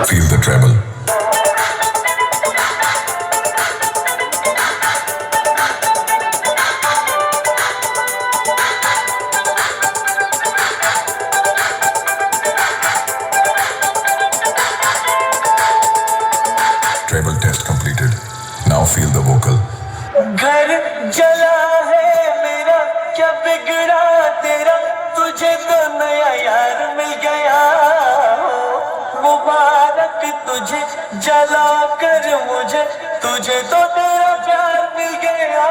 Feel the treble. Treble test completed. Now feel the vocal. घर जला है मेरा, क्या बिगड़ा तेरा, तुझे तो नया यार मिल गया। मुबारक तुझे जला कर मुझे, तुझे तो तेरा प्यार मिल गया।